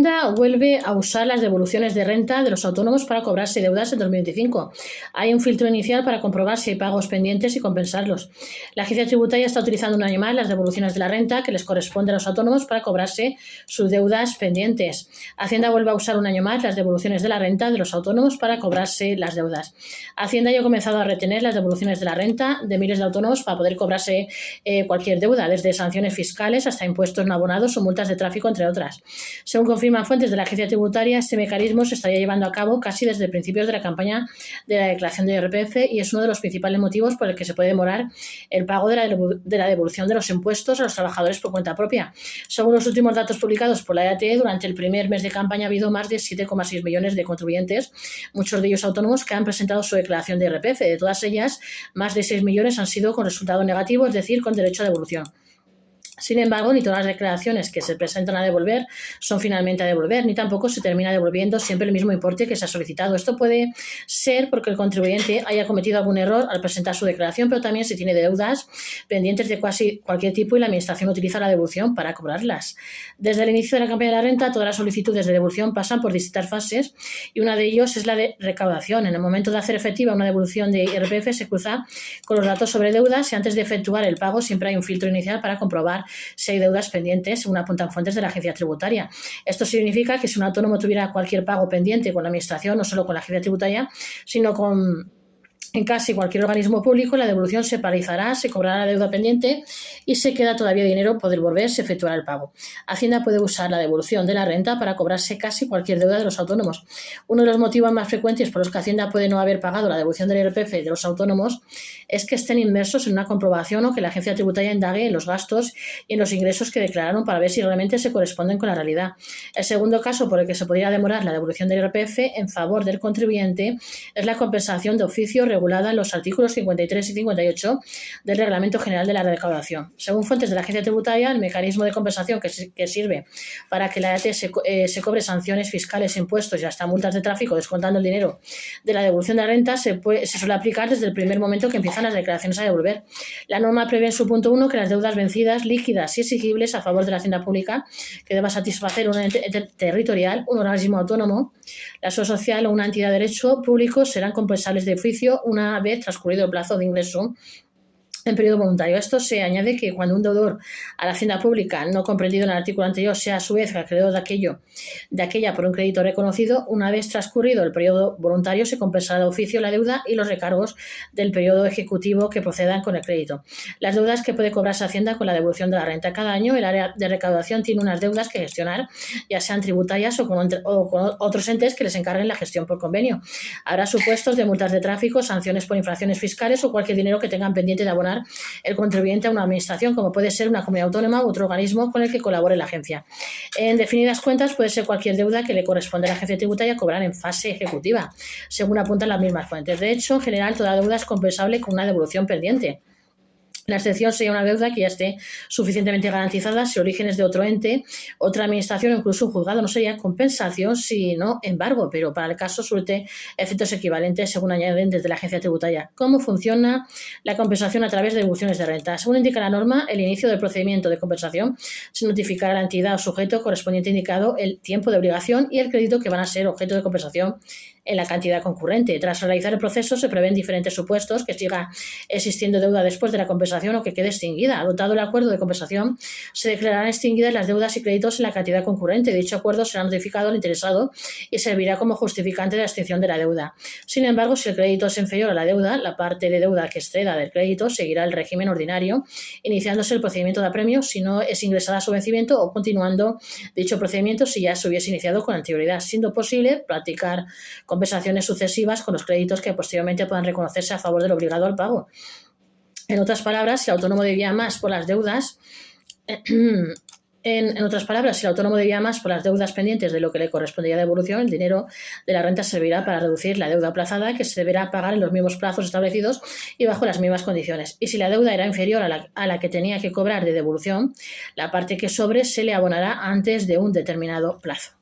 Hacienda vuelve a usar las devoluciones de renta de los autónomos para cobrarse deudas en 2025. Hay un filtro inicial para comprobar si hay pagos pendientes y compensarlos. La agencia tributaria está utilizando un año más las devoluciones de la renta que les corresponde a los autónomos para cobrarse sus deudas pendientes. Hacienda vuelve a usar un año más las devoluciones de la renta de los autónomos para cobrarse las deudas. Hacienda ya ha comenzado a retener las devoluciones de la renta de miles de autónomos para poder cobrarse cualquier deuda, desde sanciones fiscales hasta impuestos no abonados o multas de tráfico, entre otras. Según confirman fuentes de la agencia tributaria, este mecanismo se estaría llevando a cabo casi desde principios de la campaña de la declaración de IRPF y es uno de los principales motivos por el que se puede demorar el pago de la devolución de los impuestos a los trabajadores por cuenta propia. Según los últimos datos publicados por la EATE, durante el primer mes de campaña ha habido más de 7,6 millones de contribuyentes, muchos de ellos autónomos, que han presentado su declaración de IRPF. De todas ellas, más de 6 millones han sido con resultado negativo, es decir, con derecho a devolución. Sin embargo, ni todas las declaraciones que se presentan a devolver son finalmente a devolver, ni tampoco se termina devolviendo siempre el mismo importe que se ha solicitado. Esto puede ser porque el contribuyente haya cometido algún error al presentar su declaración, pero también se tiene deudas pendientes de casi cualquier tipo y la Administración utiliza la devolución para cobrarlas. Desde el inicio de la campaña de la renta, todas las solicitudes de devolución pasan por distintas fases y una de ellas es la de recaudación. En el momento de hacer efectiva una devolución de IRPF se cruza con los datos sobre deudas y antes de efectuar el pago siempre hay un filtro inicial para comprobar si hay deudas pendientes, según apuntan fuentes de la agencia tributaria. Esto significa que si un autónomo tuviera cualquier pago pendiente con la Administración, no solo con la agencia tributaria, sino en casi cualquier organismo público, la devolución se paralizará, se cobrará la deuda pendiente y se queda todavía dinero por devolver, se efectuará el pago. Hacienda puede usar la devolución de la renta para cobrarse casi cualquier deuda de los autónomos. Uno de los motivos más frecuentes por los que Hacienda puede no haber pagado la devolución del IRPF de los autónomos es que estén inmersos en una comprobación o que la agencia tributaria indague en los gastos y en los ingresos que declararon para ver si realmente se corresponden con la realidad. El segundo caso por el que se podría demorar la devolución del IRPF en favor del contribuyente es la compensación de oficio regulada en los artículos 53 y 58 del Reglamento General de la Recaudación. Según fuentes de la agencia tributaria, el mecanismo de compensación que sirve para que la EAT se cobre sanciones fiscales, impuestos y hasta multas de tráfico descontando el dinero de la devolución de la renta se suele aplicar desde el primer momento que empiezan las declaraciones a devolver. La norma prevé en su punto 1 que las deudas vencidas, líquidas y exigibles a favor de la hacienda pública que deba satisfacer un ente territorial, un organismo autónomo, la seguridad social o una entidad de derecho público serán compensables de oficio una vez transcurrido el plazo de ingreso en periodo voluntario. Esto se añade que cuando un deudor a la hacienda pública no comprendido en el artículo anterior sea a su vez acreedor de aquella por un crédito reconocido, una vez transcurrido el periodo voluntario se compensará de oficio la deuda y los recargos del periodo ejecutivo que procedan con el crédito. Las deudas que puede cobrarse Hacienda con la devolución de la renta. Cada año el área de recaudación tiene unas deudas que gestionar, ya sean tributarias o con otros entes que les encarguen la gestión por convenio. Habrá supuestos de multas de tráfico, sanciones por infracciones fiscales o cualquier dinero que tengan pendiente de abonar el contribuyente a una administración, como puede ser una comunidad autónoma u otro organismo con el que colabore la agencia. En definidas cuentas, puede ser cualquier deuda que le corresponde a la agencia tributaria cobrar en fase ejecutiva, según apuntan las mismas fuentes. De hecho, en general, toda deuda es compensable con una devolución pendiente. La excepción sería una deuda que ya esté suficientemente garantizada si el origen es de otro ente, otra administración o incluso un juzgado. No sería compensación, sino embargo, pero para el caso surte efectos equivalentes según añaden desde la agencia tributaria. ¿Cómo funciona la compensación a través de devoluciones de renta? Según indica la norma, el inicio del procedimiento de compensación se notificará a la entidad o sujeto correspondiente indicado el tiempo de obligación y el crédito que van a ser objeto de compensación en la cantidad concurrente. Tras realizar el proceso se prevén diferentes supuestos: que siga existiendo deuda después de la compensación o que quede extinguida. Adoptado el acuerdo de compensación, se declararán extinguidas las deudas y créditos en la cantidad concurrente. Dicho acuerdo será notificado al interesado y servirá como justificante de la extinción de la deuda. Sin embargo, si el crédito es inferior a la deuda, la parte de deuda que exceda del crédito seguirá el régimen ordinario, iniciándose el procedimiento de apremio si no es ingresada a su vencimiento o continuando dicho procedimiento si ya se hubiese iniciado con anterioridad, siendo posible practicar compensaciones sucesivas con los créditos que posteriormente puedan reconocerse a favor del obligado al pago. En otras palabras, si el autónomo debía más por las deudas, si el autónomo debía más por las deudas pendientes de lo que le correspondía de devolución, el dinero de la renta servirá para reducir la deuda aplazada que se deberá pagar en los mismos plazos establecidos y bajo las mismas condiciones. Y si la deuda era inferior a la que tenía que cobrar de devolución, la parte que sobre se le abonará antes de un determinado plazo.